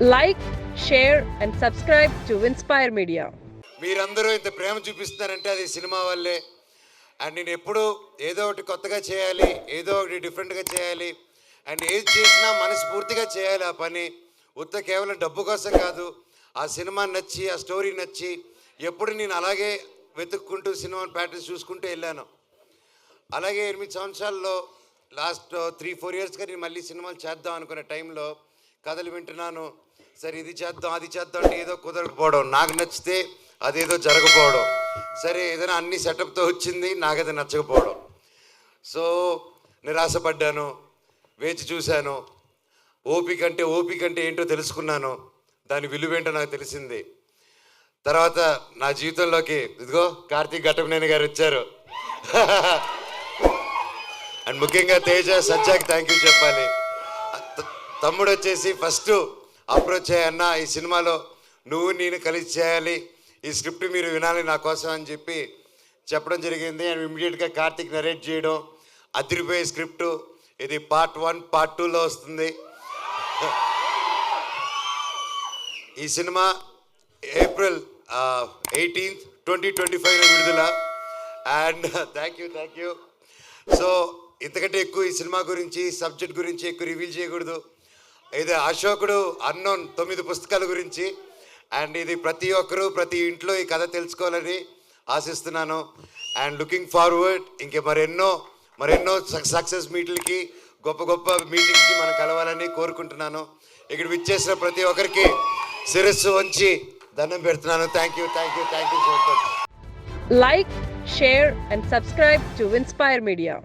Like, share and subscribe to Inspire Media. మీరందరూ ఇంత ప్రేమ చూపిస్తున్నారంటే అది సినిమా వల్లే. అండ్ నేను ఎప్పుడు ఏదో ఒకటి కొత్తగా చేయాలి, ఏదో ఒకటి డిఫరెంట్గా చేయాలి, అండ్ ఏది చేసినా మనస్ఫూర్తిగా చేయాలి ఆ పని. కేవలం డబ్బు కోసం కాదు. ఆ సినిమా నచ్చి, ఆ స్టోరీ నచ్చి ఎప్పుడు నేను అలాగే వెతుక్కుంటూ సినిమా ప్యాటర్న్స్ చూసుకుంటూ వెళ్ళాను. అలాగే 8 సంవత్సరాల్లో లాస్ట్ 3-4 ఇయర్స్గా నేను మళ్ళీ సినిమాలు చేద్దాం అనుకునే టైంలో కథలు వింటున్నాను. సరే ఇది చేద్దాం అది చేద్దాం అంటే ఏదో కుదరకపోవడం, నాకు నచ్చితే అదేదో జరగకపోవడం, సరే ఏదైనా అన్ని సెటప్తో వచ్చింది, నాకు అది నచ్చకపోవడం. సో నిరాశపడ్డాను, వేచి చూశాను. ఓపిక అంటే ఏంటో తెలుసుకున్నాను, దాని విలువేంటో నాకు తెలిసింది. తర్వాత నా జీవితంలోకి ఇదిగో కార్తీక్ ఘట్టమనేని గారు వచ్చారు. అండ్ ముఖ్యంగా తేజ సజ్జాకి థ్యాంక్ యూ చెప్పాలి. తమ్ముడు వచ్చేసి ఫస్ట్ అప్రోచ్ అయ్యన్న, ఈ సినిమాలో నువ్వు నేను కలిసి చేయాలి, ఈ స్క్రిప్ట్ మీరు వినాలి నా కోసం అని చెప్పి చెప్పడం జరిగింది. అండ్ ఇమ్మీడియట్గా కార్తీక్ నరేట్ చేయడం, అదిరిపోయే స్క్రిప్టు. ఇది పార్ట్ 1, పార్ట్ 2లో వస్తుంది. ఈ సినిమా April 18th, 2025 విడుదల. And thank you. సో ఇంతకంటే ఎక్కువ ఈ సినిమా గురించి, సబ్జెక్ట్ గురించి ఎక్కువ రివీల్ చేయకూడదు. ఇది అశోకుడు అన్నోన్ 9 పుస్తకాల గురించి. అండ్ ఇది ప్రతి ఒక్కరూ ప్రతి ఇంట్లో ఈ కథ తెలుసుకోవాలని ఆశిస్తున్నాను. అండ్ లుకింగ్ ఫార్వర్డ్ ఇంకే మరెన్నో సక్సెస్ మీట్లకి, గొప్ప మీటింగ్స్కి మనం కలవాలని కోరుకుంటున్నాను. ఇక్కడ విచ్చేసిన ప్రతి ఒక్కరికి శిరస్సు వంచి దండం పెడుతున్నాను. Thank you so much. Like, share and subscribe to Inspire Media.